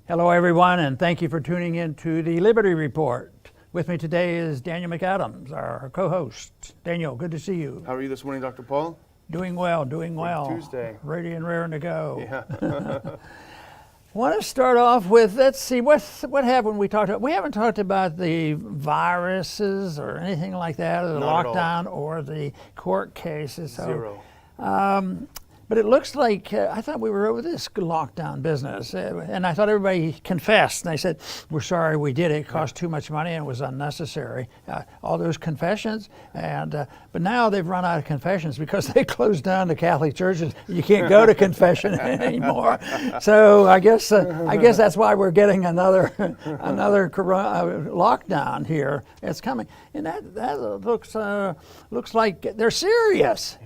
Hello, everyone, and thank you for tuning in to the Liberty Report. With me today is Daniel McAdams, our co-host. Daniel, good to see you. How are you this morning, Dr. Paul? Doing well, doing well. Tuesday. Ready and raring to go. Yeah. Want to start off with, let's see, what happened we talked about? We haven't talked about the viruses or anything like that, or the lockdown or the court cases. Zero. But it looks like, I thought we were over this lockdown business, and I thought everybody confessed, and they said, we're sorry we did it, it cost too much money and it was unnecessary. All those confessions, but now they've run out of confessions because they closed down the Catholic churches. You can't go to confession anymore. So I guess that's why we're getting another lockdown here. It's coming, and that looks like they're serious.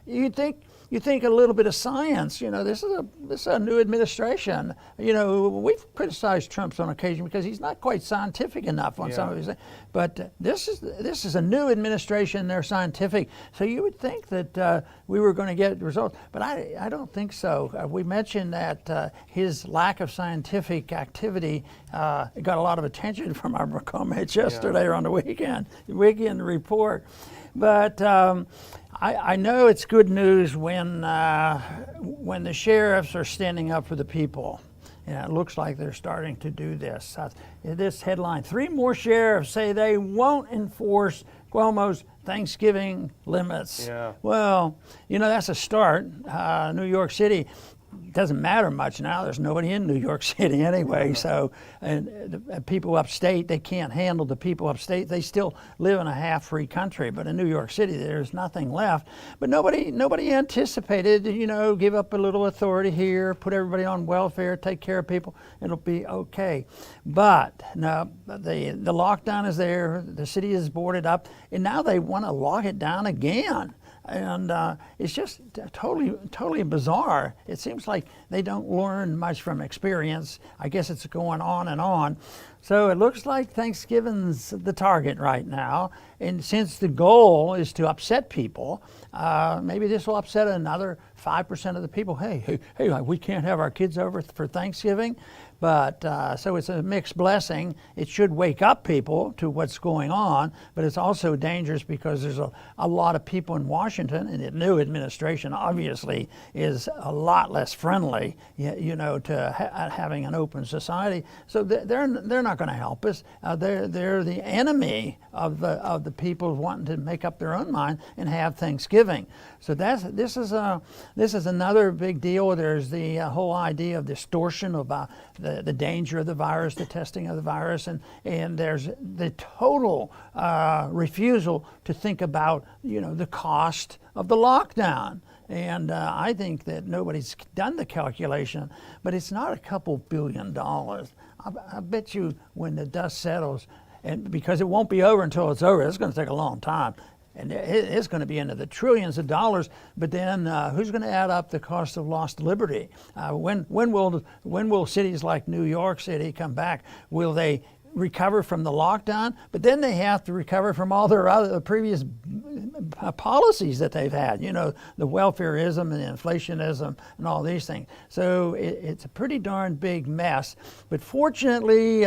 You think a little bit of science. You know, this is a new administration. You know, we've criticized Trump on occasion because he's not quite scientific enough on some of his things. But this is a new administration. They're scientific, so you would think that we were going to get results. But I don't think so. We mentioned that his lack of scientific activity got a lot of attention from our comments yesterday or on the weekend report. But I know it's good news when the sheriffs are standing up for the people. And it looks like they're starting to do this. This headline, 3 more sheriffs say they won't enforce Cuomo's Thanksgiving limits. Yeah. Well, you know, that's a start. New York City. Doesn't matter much now. There's nobody in New York City anyway. So, and the people upstate, they can't handle the people upstate. They still live in a half-free country. But in New York City, there's nothing left. But nobody anticipated, you know, give up a little authority here, put everybody on welfare, take care of people, it'll be okay. But no, the lockdown is there. The city is boarded up, and now they want to lock it down again. And it's just totally bizarre. It seems like they don't learn much from experience. I guess it's going on and on. So it looks like Thanksgiving's the target right now. And since the goal is to upset people, maybe this will upset another 5% of the people. Hey, we can't have our kids over for Thanksgiving. But so it's a mixed blessing. It should wake up people to what's going on, but it's also dangerous because there's a lot of people in Washington, and the new administration obviously is a lot less friendly, you know, to having an open society. So they're not going to help us. They're the enemy of the people wanting to make up their own mind and have Thanksgiving. So this is another big deal. There's the whole idea of distortion about the danger of the virus, the testing of the virus, and there's the total refusal to think about, you know, the cost of the lockdown. And I think that nobody's done the calculation, but it's not a couple $billion. I bet you when the dust settles, and because it won't be over until it's over, it's going to take a long time. And it's going to be into the trillions of dollars. But then who's going to add up the cost of lost liberty? When will cities like New York City come back? Will they recover from the lockdown? But then they have to recover from all their other previous policies that they've had. You know, the welfareism and the inflationism and all these things. So it's a pretty darn big mess. But fortunately,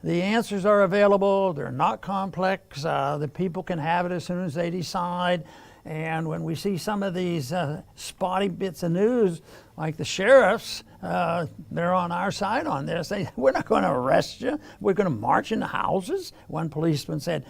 the answers are available. They're not complex. The people can have it as soon as they decide. And when we see some of these spotty bits of news, like the sheriffs, they're on our side on this. We're not going to arrest you. We're going to march into houses. One policeman said,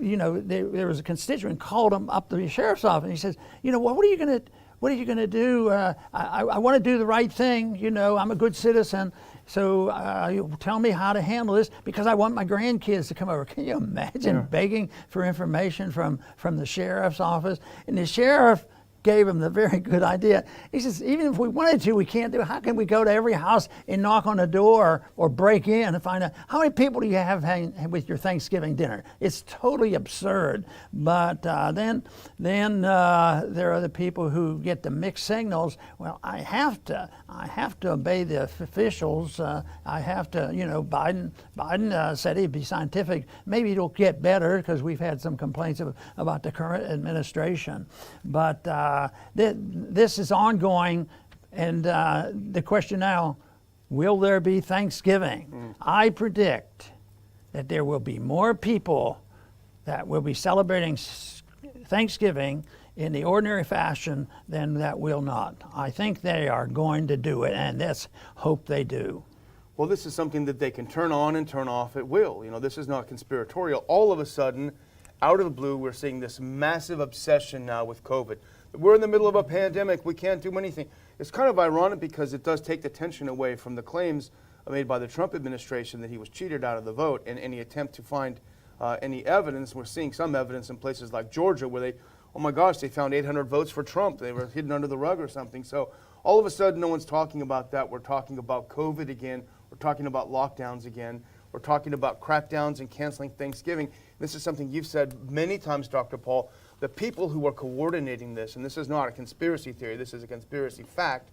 you know, there was a constituent called him up to the sheriff's office, and he says, you know, what are you going to do? I want to do the right thing. You know, I'm a good citizen. So you tell me how to handle this because I want my grandkids to come over. Can you imagine begging for information from the sheriff's office? And the sheriff gave him the very good idea. He says, even if we wanted to, we can't do it. How can we go to every house and knock on the door or break in and find out how many people do you have with your Thanksgiving dinner? It's totally absurd. But then there are the people who get the mixed signals. Well, I have to obey the officials. I have to, you know, Biden said he'd be scientific. Maybe it'll get better because we've had some complaints about the current administration. But this is ongoing, and the question now, will there be Thanksgiving? I predict that there will be more people that will be celebrating Thanksgiving in the ordinary fashion than that will not. I think they are going to do it, and let's hope they do. Well, this is something that they can turn on and turn off at will. This is not conspiratorial. All of a sudden, out of the blue, we're seeing this massive obsession now with COVID. We're in the middle of a pandemic. We can't do anything. It's kind of ironic because it does take the tension away from the claims made by the Trump administration that he was cheated out of the vote in any attempt to find any evidence. We're seeing some evidence in places like Georgia where oh my gosh, they found 800 votes for Trump. They were hidden under the rug or something. So all of a sudden, no one's talking about that. We're talking about COVID again. We're talking about lockdowns again. We're talking about crackdowns and canceling Thanksgiving. This is something you've said many times, Dr. Paul. The people who are coordinating this, and this is not a conspiracy theory, this is a conspiracy fact,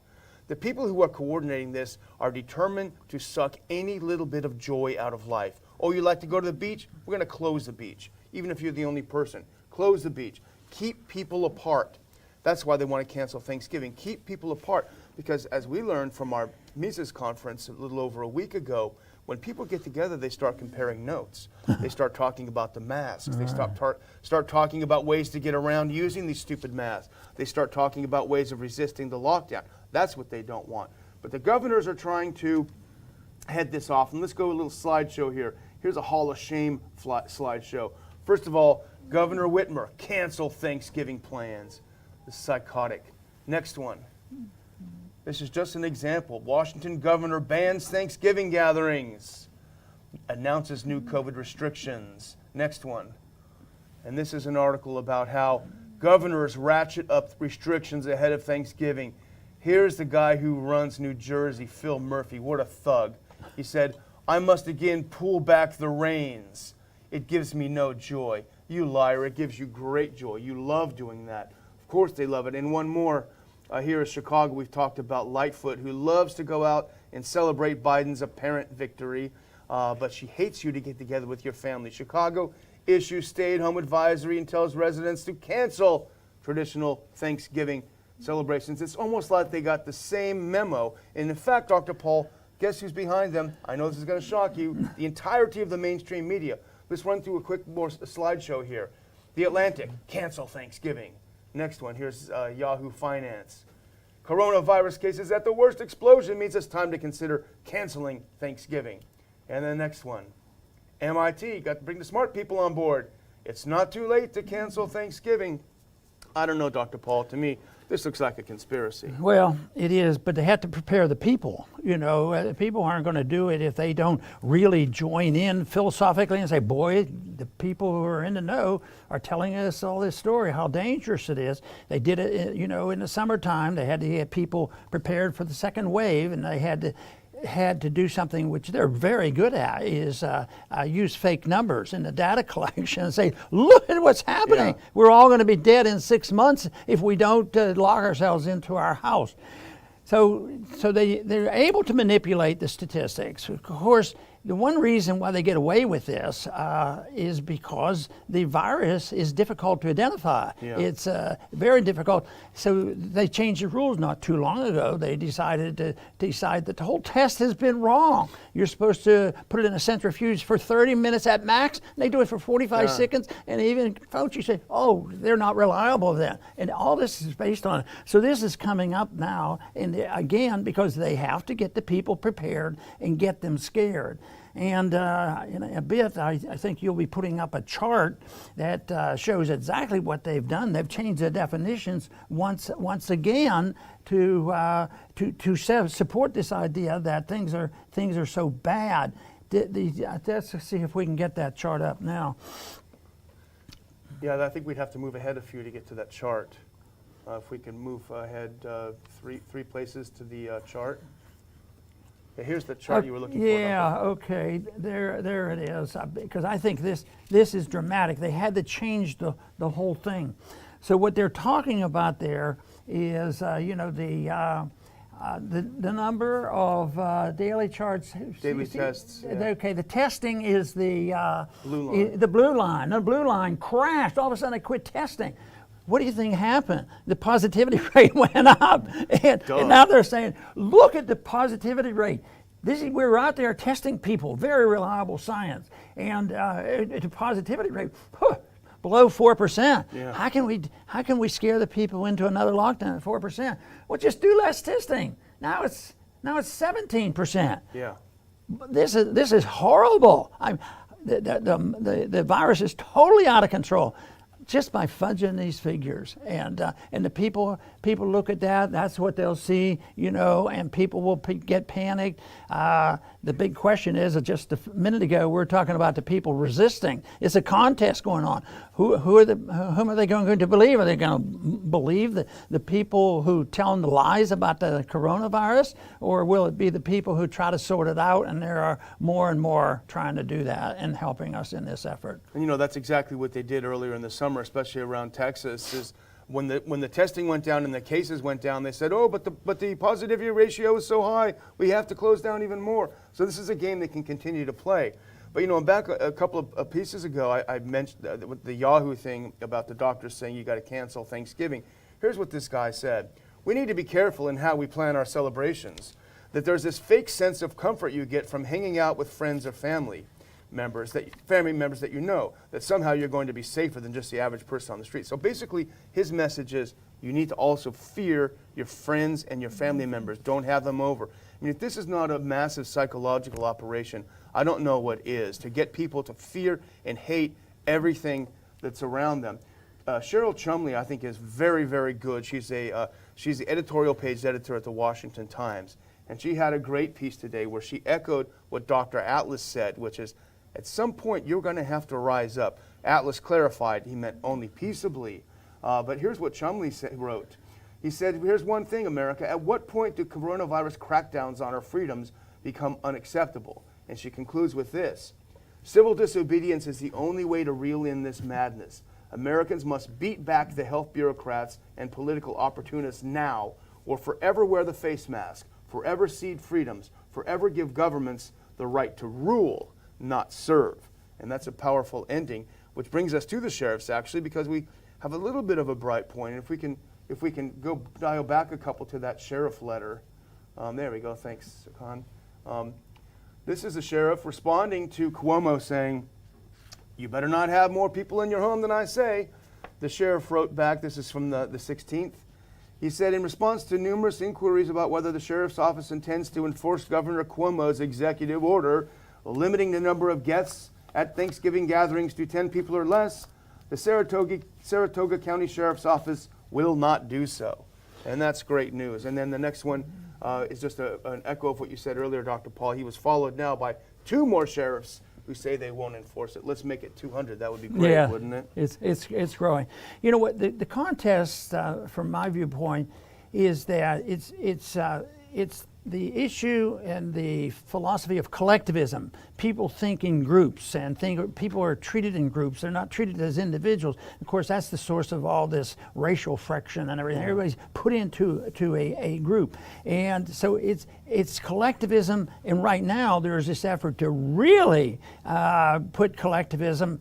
the people who are coordinating this are determined to suck any little bit of joy out of life. Oh, you like to go to the beach? We're going to close the beach, even if you're the only person. Close the beach. Keep people apart. That's why they want to cancel Thanksgiving. Keep people apart, because as we learned from our Mises conference a little over a week ago, when people get together, they start comparing notes. They start talking about the masks. They start talking about ways to get around using these stupid masks. They start talking about ways of resisting the lockdown. That's what they don't want. But the governors are trying to head this off. And let's go a little slideshow here. Here's a Hall of Shame slideshow. First of all, Governor Whitmer, cancel Thanksgiving plans. This is psychotic. Next one. This is just an example. Washington governor bans Thanksgiving gatherings, announces new COVID restrictions. Next one. And this is an article about how governors ratchet up restrictions ahead of Thanksgiving. Here's the guy who runs New Jersey, Phil Murphy. What a thug. He said, I must again pull back the reins. It gives me no joy. You liar, it gives you great joy. You love doing that. Of course they love it. And one more. Here in Chicago, we've talked about Lightfoot, who loves to go out and celebrate Biden's apparent victory, but she hates you to get together with your family. Chicago issues stay-at-home advisory and tells residents to cancel traditional Thanksgiving celebrations. It's almost like they got the same memo. And in fact, Dr. Paul, guess who's behind them? I know this is going to shock you. The entirety of the mainstream media. Let's run through a quick slideshow here. The Atlantic, cancel Thanksgiving. Next one, here's Yahoo Finance. Coronavirus cases at the worst explosion means it's time to consider canceling Thanksgiving. And the next one, MIT, got to bring the smart people on board. It's not too late to cancel Thanksgiving. I don't know, Dr. Paul, to me, this looks like a conspiracy. Well, it is, but they have to prepare the people. The people aren't going to do it if they don't really join in philosophically and say, boy, the people who are in the know are telling us all this story, how dangerous it is. They did it, in the summertime. They had to get people prepared for the second wave, and they had to do something which they're very good at, is use fake numbers in the data collection and say, look at what's happening. Yeah. We're all going to be dead in 6 months if we don't lock ourselves into our house. So they're able to manipulate the statistics. Of course, the one reason why they get away with this is because the virus is difficult to identify. Yeah. It's very difficult. So they changed the rules not too long ago. They decided that the whole test has been wrong. You're supposed to put it in a centrifuge for 30 minutes at max. They do it for 45 seconds. And even Fauci said, oh, they're not reliable then. And all this is based on it. So this is coming up now, and again, because they have to get the people prepared and get them scared. And in a bit, I think you'll be putting up a chart that shows exactly what they've done. They've changed the definitions once again to support this idea that things are so bad. Let's see if we can get that chart up now. Yeah, I think we'd have to move ahead a few to get to that chart. If we can move ahead three places to the chart. Yeah, here's the chart you were looking for. Yeah, okay, there it is. Because I think this is dramatic. They had to change the whole thing. So what they're talking about there is, the number of daily charts. Daily tests. Yeah. Okay, the testing is the blue line. The blue line. The blue line crashed. All of a sudden, they quit testing. What do you think happened? The positivity rate went up. And now they're saying, look at the positivity rate. we're out there testing people, very reliable science, and the positivity rate below 4%. Yeah. How can we scare the people into another lockdown at 4%? Well, just do less testing. Now it's 17%. Yeah. This is horrible. The virus is totally out of control, just by fudging these figures, and the people look at that. That's what they'll see, and people will get panicked. The big question is, just a minute ago, we were talking about the people resisting. It's a contest going on. Whom are they going to believe? Are they going to believe the people who tell them the lies about the coronavirus, or will it be the people who try to sort it out? And there are more and more trying to do that and helping us in this effort. And that's exactly what they did earlier in the summer, especially around Texas. Is when the testing went down and the cases went down, they said, "Oh, but the positivity ratio is so high, we have to close down even more." So this is a game they can continue to play. But back a couple of pieces ago, I mentioned the Yahoo thing about the doctors saying you got to cancel Thanksgiving. Here's what this guy said: "We need to be careful in how we plan our celebrations. That there's this fake sense of comfort you get from hanging out with friends or family members that that somehow you're going to be safer than just the average person on the street." So basically, his message is you need to also fear your friends and your family members. Don't have them over. I mean, if this is not a massive psychological operation, I don't know what is, to get people to fear and hate everything that's around them. Cheryl Chumley, I think, is very, very good. She's the editorial page editor at the Washington Times. And she had a great piece today where she echoed what Dr. Atlas said, which is, at some point, you're going to have to rise up. Atlas clarified he meant only peaceably. But here's what Chumley wrote. He said, "Here's one thing, America. At what point do coronavirus crackdowns on our freedoms become unacceptable?" And she concludes with this: "Civil disobedience is the only way to reel in this madness. Americans must beat back the health bureaucrats and political opportunists now, or forever wear the face mask, forever cede freedoms, forever give governments the right to rule, not serve." And that's a powerful ending, which brings us to the sheriffs, actually, because we have a little bit of a bright point. And if we can go dial back a couple to that sheriff letter. There we go. Thanks, Khan. This is the sheriff responding to Cuomo saying, "You better not have more people in your home than I say." The sheriff wrote back, this is from the 16th. He said, "In response to numerous inquiries about whether the sheriff's office intends to enforce Governor Cuomo's executive order limiting the number of guests at Thanksgiving gatherings to 10 people or less, the Saratoga County Sheriff's Office will not do so." And that's great news. And then the next one is just an echo of what you said earlier, Dr. Paul. He was followed now by 2 more sheriffs who say they won't enforce it. Let's make it 200. That would be great, wouldn't it? It's growing. You know what? The contest, from my viewpoint, is that it's the issue and the philosophy of collectivism. People think in groups and people are treated in groups. They're not treated as individuals. Of course, that's the source of all this racial friction and everything. Everybody's put into a group. And so it's collectivism. And right now there's this effort to really put collectivism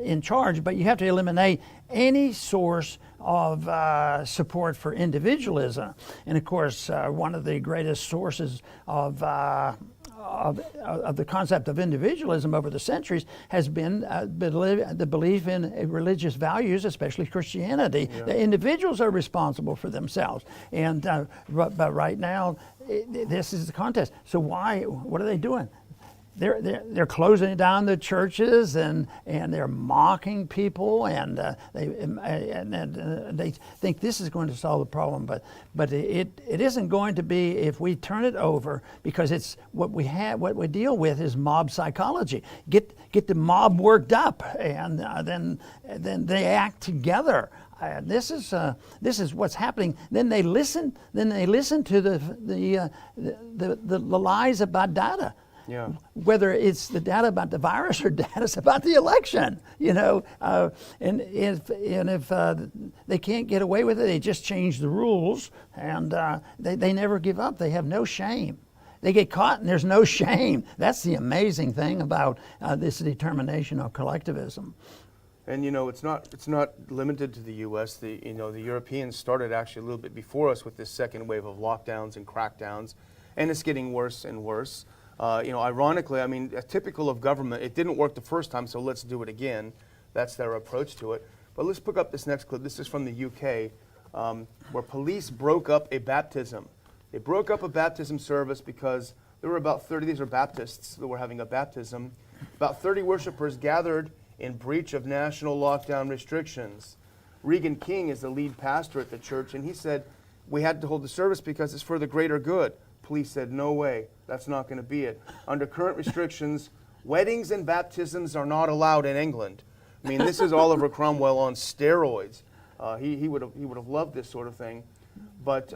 in charge, but you have to eliminate any source of support for individualism. And of course, one of the greatest sources of the concept of individualism over the centuries has been the belief in religious values, especially Christianity. Yeah. The individuals are responsible for themselves. And but right now, this is the contest. So what are they doing? They're closing down the churches and they're mocking people and they think this is going to solve the problem, but it isn't going to be if we turn it over, because it's what we deal with is mob psychology. Get the mob worked up and then they act together. This is what's happening. Then they listen to the lies about data. Yeah. Whether it's the data about the virus or data about the election, and if they can't get away with it, they just change the rules, and they never give up. They have no shame. They get caught and there's no shame. That's the amazing thing about this determination of collectivism. And it's not limited to the U.S. The Europeans started actually a little bit before us with this second wave of lockdowns and crackdowns. and it's getting worse and worse. Ironically, I mean, typical of government, it didn't work the first time, so let's do it again. That's their approach to it. But let's pick up this next clip. This is from the UK, where police broke up a baptism. They broke up a baptism service because there were about 30, these are Baptists that were having a baptism. About 30 worshipers gathered in breach of national lockdown restrictions. Regan King is the lead pastor at the church, and he said, we had to hold the service because it's for the greater good. Police said, no way, that's not going to be it. Under current restrictions, weddings and baptisms are not allowed in England. I mean, this is Oliver Cromwell on steroids. He would have loved this sort of thing. But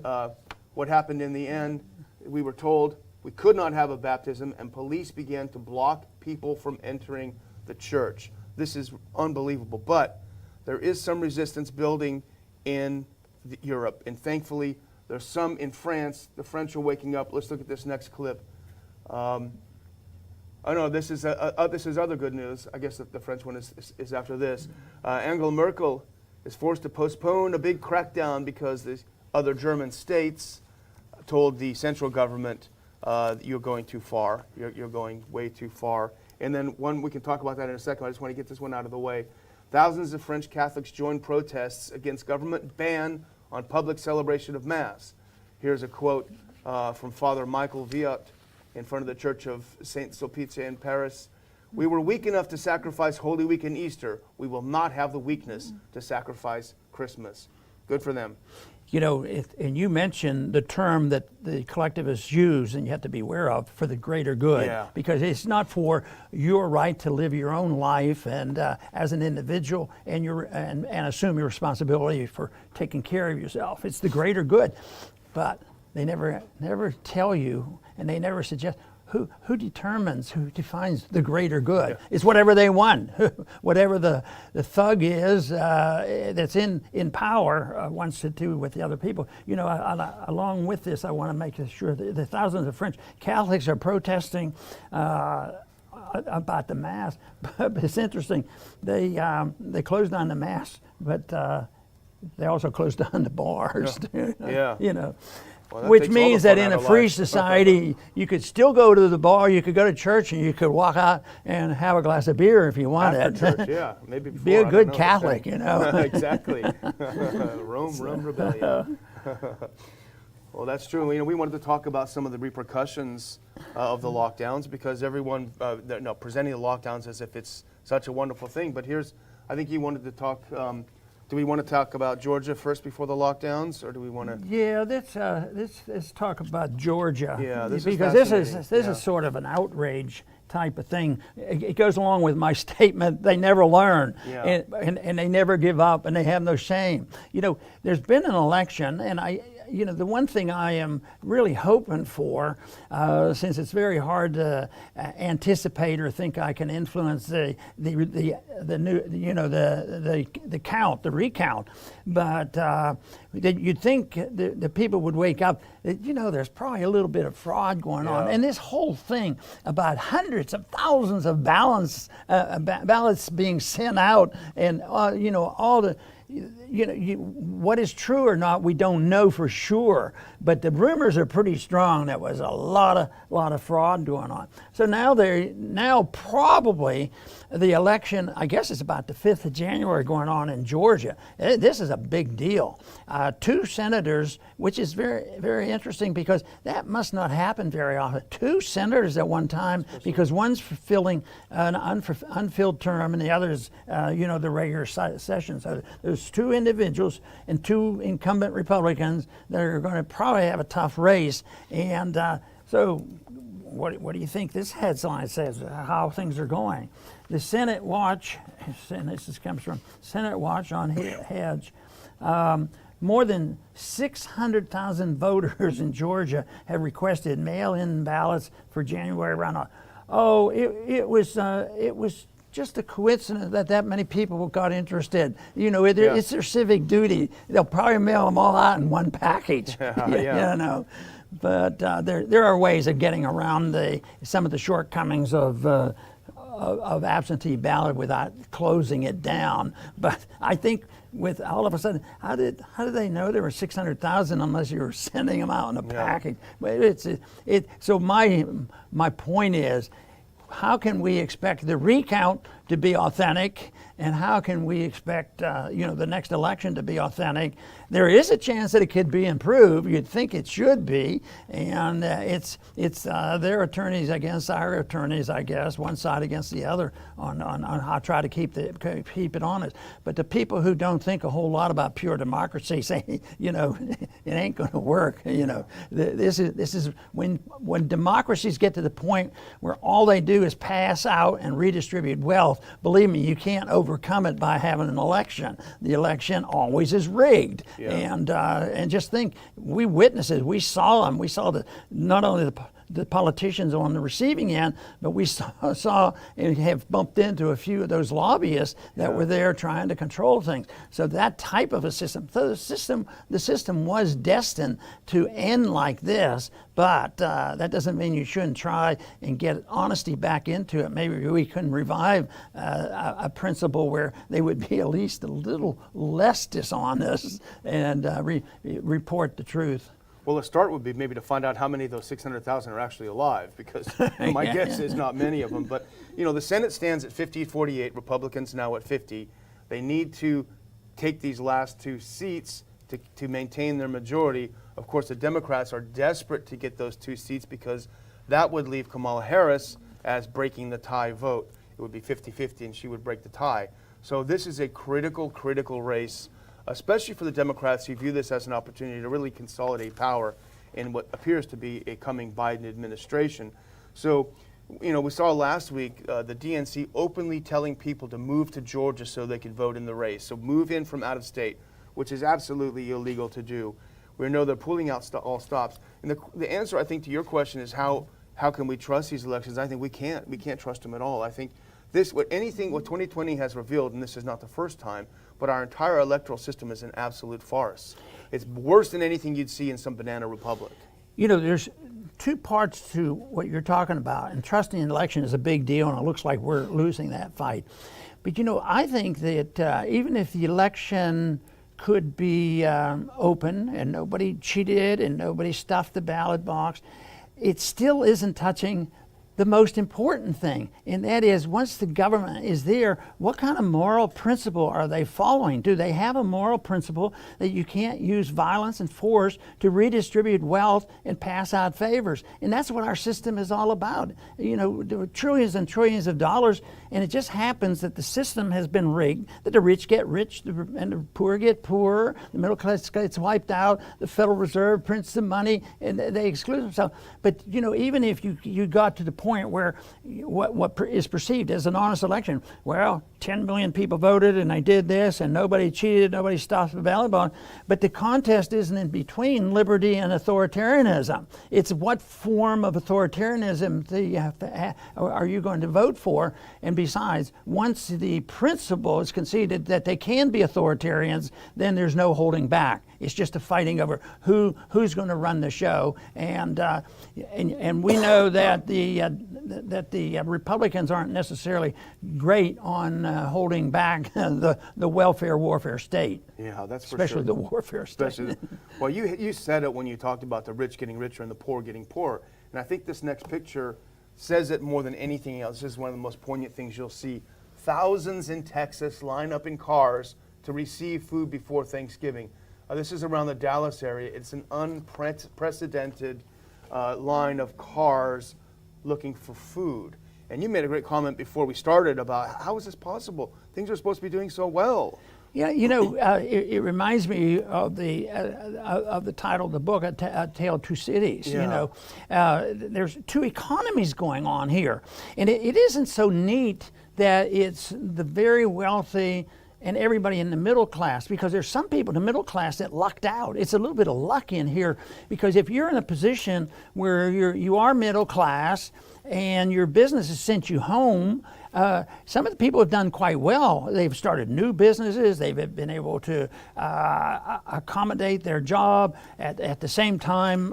what happened in the end, we were told we could not have a baptism, and police began to block people from entering the church. This is unbelievable. But there is some resistance building in Europe, and thankfully there's some in France. The French are waking up. Let's look at this next clip. Oh no, this is other good news. I guess the French one is after this. Angela Merkel is forced to postpone a big crackdown because the other German states told the central government, you're going too far. You're going way too far. And then we can talk about that in a second. I just want to get this one out of the way. Thousands of French Catholics joined protests against government ban on public celebration of Mass. Here's a quote from Father Michael Viot in front of the Church of Saint Sulpice in Paris. We were weak enough to sacrifice Holy Week and Easter. We will not have the weakness to sacrifice Christmas. Good for them. You know, and you mentioned the term that the collectivists use, and you have to be aware of, for the greater good. Yeah. Because it's not for your right to live your own life and as an individual and assume your responsibility for taking care of yourself. It's the greater good. But they never tell you, and they never suggest, who defines the greater good? Yeah. It's whatever they want. Whatever the thug is that's in power wants to do with the other people. You know, along with this, I want to make sure that the thousands of French Catholics are protesting about the Mass. But it's interesting. They closed down the Mass, but they also closed down the bars. Yeah. You know. Well, which means that in a free society, you could still go to the bar, you could go to church, and you could walk out and have a glass of beer if you wanted. After church, yeah. Maybe before. Be a good Catholic, you know. Exactly. Rome Rebellion. Well, that's true. You know, we wanted to talk about some of the repercussions of the lockdowns because everyone presenting the lockdowns as if it's such a wonderful thing. But I think you wanted to talk. Do we want to talk about Georgia first before the lockdowns, or do we want to? Yeah, let's talk about Georgia. Yeah, this is sort of an outrage type of thing. It goes along with my statement. They never learn, and they never give up, and they have no shame. You know, there's been an election, and the one thing I am really hoping for, since it's very hard to anticipate or think I can influence the recount, but you'd think the people would wake up that, there's probably a little bit of fraud going on, and this whole thing about hundreds of thousands of ballots being sent out, and all the. What is true or not, we don't know for sure, but the rumors are pretty strong. There was a lot of fraud going on. So now probably the election, I guess it's about the 5th of January going on in Georgia. This is a big deal. 2 senators, which is very, very interesting because that must not happen very often. 2 senators at one time, because one's fulfilling an unfilled term and the other's, the regular session. So there's 2 individuals and 2 incumbent Republicans that are going to probably have a tough race. And so what do you think this headline says, how things are going? The Senate Watch, and this comes from Senate Watch on Hedge, more than 600,000 voters in Georgia have requested mail-in ballots for January runoff. Oh, it was just a coincidence that many people got interested. It's their civic duty. They'll probably mail them all out in one package. But there are ways of getting around some of the shortcomings of of absentee ballot without closing it down. But I think with all of a sudden, how did they know there were 600,000 unless you were sending them out in a package? But so my point is, how can we expect the recount to be authentic, and how can we expect the next election to be authentic? There is a chance that it could be improved. You'd think it should be, and it's their attorneys against our attorneys, I guess, one side against the other on how to try to keep it honest. But the people who don't think a whole lot about pure democracy say, it ain't going to work. This is when democracies get to the point where all they do is pass out and redistribute wealth. Believe me, you can't overcome it by having an election. The election always is rigged. Yeah. And just think, we witnesses, we saw them. We saw not only the politicians on the receiving end, but we saw and have bumped into a few of those lobbyists that were there trying to control things. So that type of a system, the system was destined to end like this, but that doesn't mean you shouldn't try and get honesty back into it. Maybe we can revive a principle where they would be at least a little less dishonest and report the truth. Well, a start would be maybe to find out how many of those 600,000 are actually alive, because my guess is not many of them. But, the Senate stands at 50-48, Republicans now at 50. They need to take these last two seats to maintain their majority. Of course, the Democrats are desperate to get those two seats because that would leave Kamala Harris as breaking the tie vote. It would be 50-50 and she would break the tie. So this is a critical race, especially for the Democrats who view this as an opportunity to really consolidate power in what appears to be a coming Biden administration. So, we saw last week the DNC openly telling people to move to Georgia so they could vote in the race. So move in from out of state, which is absolutely illegal to do. We know they're pulling out all stops. And the answer, I think, to your question is how can we trust these elections? I think we can't. We can't trust them at all. I think what 2020 has revealed, and this is not the first time, but our entire electoral system is an absolute farce. It's worse than anything you'd see in some banana republic. There's two parts to what you're talking about, and trusting an election is a big deal, and it looks like we're losing that fight. But I think that even if the election could be open and nobody cheated and nobody stuffed the ballot box, it still isn't touching the most important thing, and that is, once the government is there, what kind of moral principle are they following? Do they have a moral principle that you can't use violence and force to redistribute wealth and pass out favors? And that's what our system is all about. There were trillions and trillions of dollars, and it just happens that the system has been rigged, that the rich get rich and the poor get poorer, the middle class gets wiped out, the Federal Reserve prints the money, and they exclude themselves. But, even if you got to the point where what is perceived as an honest election, 10 million people voted and they did this and nobody cheated, nobody stopped the ballot box, but the contest isn't in between liberty and authoritarianism. It's what form of authoritarianism are you going to vote for? And besides, once the principle is conceded that they can be authoritarians, then there's no holding back. It's just a fighting over who's going to run the show, and we know that the Republicans aren't necessarily great on holding back the welfare warfare state. Yeah, that's for especially sure. The warfare state. Well, you said it when you talked about the rich getting richer and the poor getting poorer, and I think this next picture says it more than anything else. This is one of the most poignant things you'll see. Thousands in Texas line up in cars to receive food before Thanksgiving. This is around the Dallas area. It's an unprecedented line of cars looking for food. And you made a great comment before we started about how is this possible? Things are supposed to be doing so well. Yeah, it reminds me of the title of the book, A Tale of Two Cities. Yeah. There's two economies going on here. And it isn't so neat that it's the very wealthy and everybody in the middle class, because there's some people in the middle class that lucked out. It's a little bit of luck in here, because if you're in a position where you are middle class and your business has sent you home, some of the people have done quite well. They've started new businesses. They've been able to accommodate their job. At the same time,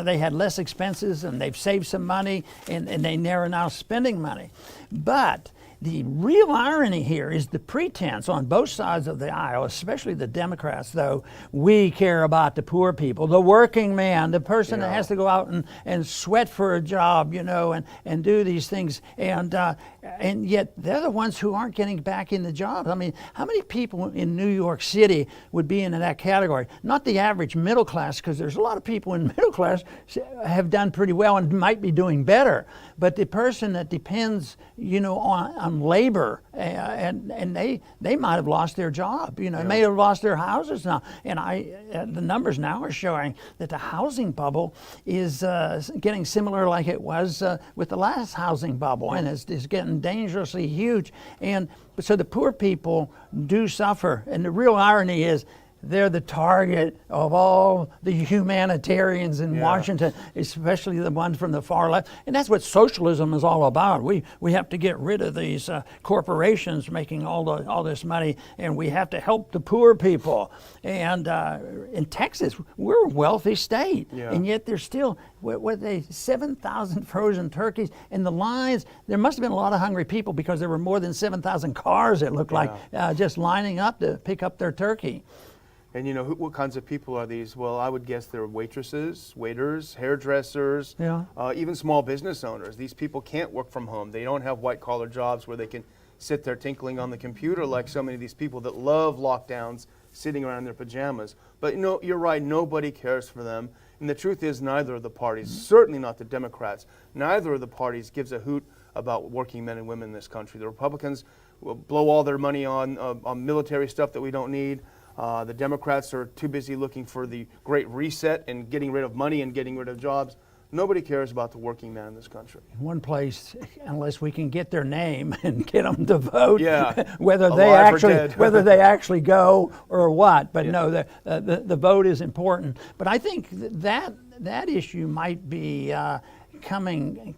they had less expenses and they've saved some money, and they're now spending money. But the real irony here is the pretense on both sides of the aisle, especially the Democrats, though, we care about the poor people, the working man, the person that has to go out and sweat for a job, and do these things. And yet they're the ones who aren't getting back in the jobs. I mean, how many people in New York City would be in that category? Not the average middle class, because there's a lot of people in middle class have done pretty well and might be doing better. But the person that depends, on labor, and they might have lost their job. They may have lost their houses now. And the numbers now are showing that the housing bubble is getting similar like it was with the last housing bubble, and is getting dangerously huge. And so the poor people do suffer. And the real irony is, they're the target of all the humanitarians in Washington, especially the ones from the far left. And that's what socialism is all about. We have to get rid of these corporations making all this money, and we have to help the poor people. And in Texas, we're a wealthy state, and yet there's still 7,000 frozen turkeys. And the lines, there must have been a lot of hungry people, because there were more than 7,000 cars, it looked like, just lining up to pick up their turkey. And what kinds of people are these? Well, I would guess they're waitresses, waiters, hairdressers, even small business owners. These people can't work from home. They don't have white-collar jobs where they can sit there tinkling on the computer like so many of these people that love lockdowns, sitting around in their pajamas. But you're right, nobody cares for them. And the truth is, neither of the parties, certainly not the Democrats, neither of the parties gives a hoot about working men and women in this country. The Republicans will blow all their money on military stuff that we don't need. The Democrats are too busy looking for the great reset and getting rid of money and getting rid of jobs. Nobody cares about the working man in this country. One place, unless we can get their name and get them to vote, whether Alive they actually go or what. But no, the vote is important. But I think that issue might be coming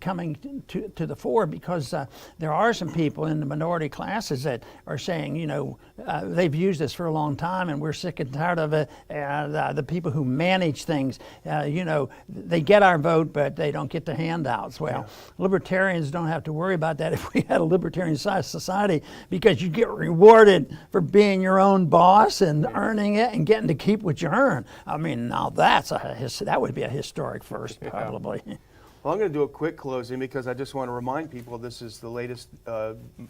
to the fore, because there are some people in the minority classes that are saying, they've used this for a long time and we're sick and tired of it. And the people who manage things, they get our vote, but they don't get the handouts. Well, libertarians don't have to worry about that if we had a libertarian society, because you get rewarded for being your own boss and earning it and getting to keep what you earn. I mean, now that would be a historic first, probably. Well, I'm going to do a quick closing, because I just want to remind people this is the latest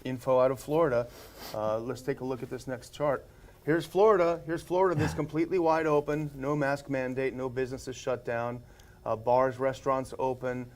info out of Florida. Let's take a look at this next chart. Here's Florida. That's completely wide open. No mask mandate. No businesses shut down. Bars, restaurants open.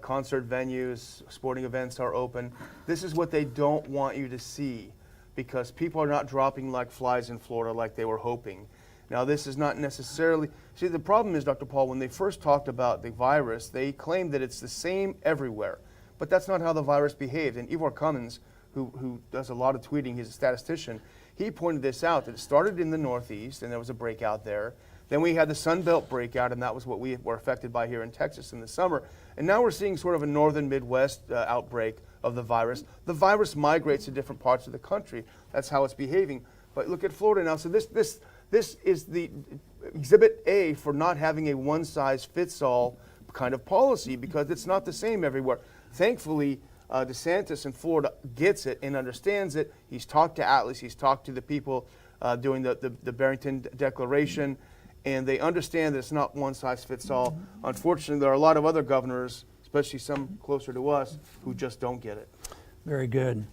Concert venues, sporting events are open. This is what they don't want you to see, because people are not dropping like flies in Florida like they were hoping. Now, this is not necessarily... See, the problem is, Dr. Paul, when they first talked about the virus, they claimed that it's the same everywhere. But that's not how the virus behaves. And Ivor Cummins, who does a lot of tweeting, he's a statistician, he pointed this out, that it started in the Northeast, and there was a breakout there. Then we had the Sun Belt breakout, and that was what we were affected by here in Texas in the summer. And now we're seeing sort of a northern Midwest outbreak of the virus. The virus migrates to different parts of the country. That's how it's behaving. But look at Florida now. So this is the exhibit A for not having a one-size-fits-all kind of policy, because it's not the same everywhere. Thankfully, DeSantis in Florida gets it and understands it. He's talked to Atlas. He's talked to the people doing the Barrington Declaration, and they understand that it's not one-size-fits-all. Unfortunately, there are a lot of other governors, especially some closer to us, who just don't get it. Very good.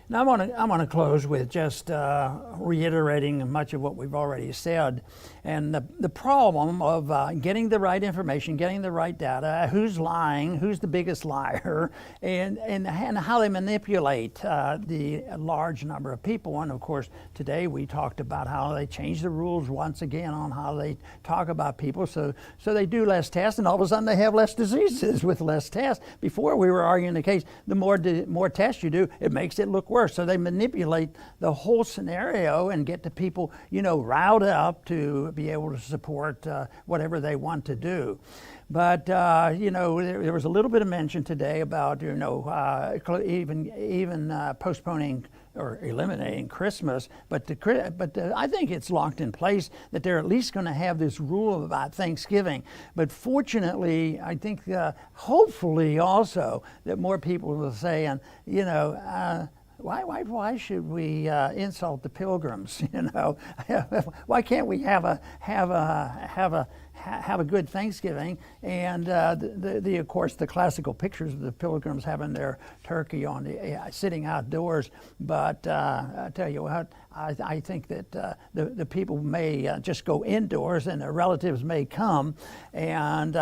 Now, I'm going to close with just reiterating much of what we've already said. And the problem of getting the right information, getting the right data, who's lying, who's the biggest liar, and how they manipulate the large number of people. And of course, today we talked about how they changed the rules once again on how they talk about people. So they do less tests, and all of a sudden they have less diseases with less tests. Before, we were arguing the case, the more tests you do, it makes it look worse. worse. So they manipulate the whole scenario and get the people, riled up to be able to support whatever they want to do. But there was a little bit of mention today about even postponing or eliminating Christmas, but I think it's locked in place that they're at least going to have this rule about Thanksgiving. But fortunately, I think hopefully also that more people will say, and why should we insult the pilgrims? Why can't we have a good Thanksgiving? And of course the classical pictures of the pilgrims having their turkey on sitting outdoors. But I tell you what, I think that the people may just go indoors, and their relatives may come, and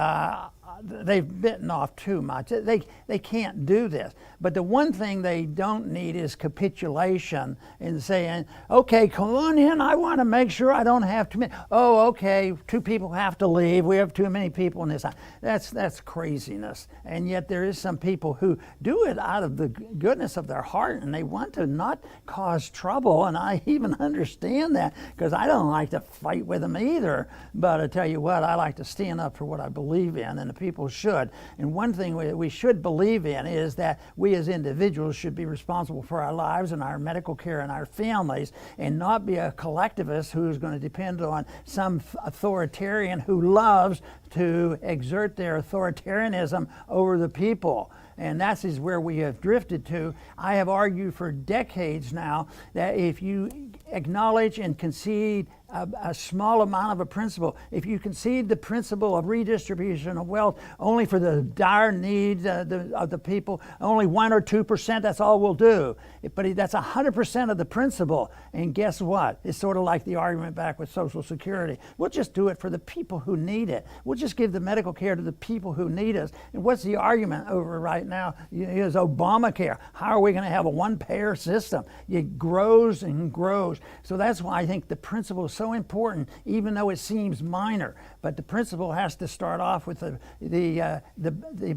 they've bitten off too much. They can't do this. But the one thing they don't need is capitulation and saying, okay, come on in, I want to make sure I don't have too many. Oh, okay, 2 people have to leave. We have too many people in this house. That's craziness. And yet there is some people who do it out of the goodness of their heart, and they want to not cause trouble. And I even understand that, because I don't like to fight with them either. But I tell you what, I like to stand up for what I believe in, and the people should. And one thing we should believe in is that we as individuals should be responsible for our lives and our medical care and our families, and not be a collectivist who's going to depend on some authoritarian who loves to exert their authoritarianism over the people. And that is where we have drifted to. I have argued for decades now that if you acknowledge and concede a small amount of a principle, if you concede the principle of redistribution of wealth only for the dire needs of the people, only 1 or 2%, that's all we'll do. But that's 100% of the principle. And guess what? It's sort of like the argument back with Social Security. We'll just do it for the people who need it. We'll just give the medical care to the people who need us. And what's the argument over right now is Obamacare. How are we going to have a one-payer system? It grows and grows. So that's why I think the principle is so important, even though it seems minor. But the principle has to start off with the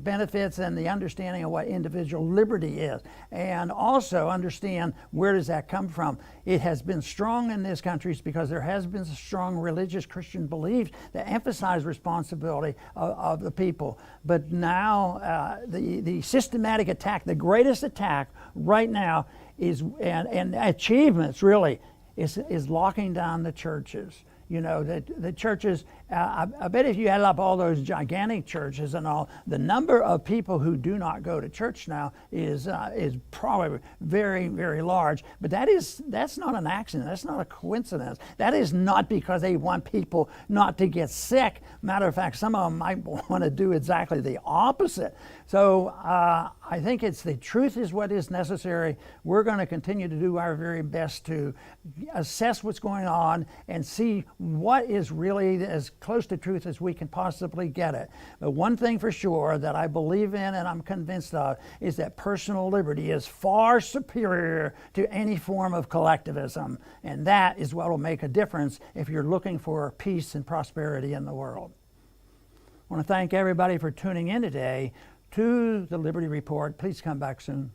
benefits and the understanding of what individual liberty is, and also understand where does that come from. It has been strong in this country because there has been strong religious Christian beliefs that emphasize responsibility of the people. But now the systematic attack, the greatest attack right now is, and achievements really, is locking down the churches. The churches, I bet if you add up all those gigantic churches and all, the number of people who do not go to church now is probably very, very large. But that's not an accident. That's not a coincidence. That is not because they want people not to get sick. Matter of fact, some of them might want to do exactly the opposite. So I think the truth is what is necessary. We're going to continue to do our very best to assess what's going on and see what is really as close to truth as we can possibly get it. But one thing for sure that I believe in and I'm convinced of is that personal liberty is far superior to any form of collectivism. And that is what will make a difference if you're looking for peace and prosperity in the world. I want to thank everybody for tuning in today to the Liberty Report. Please come back soon.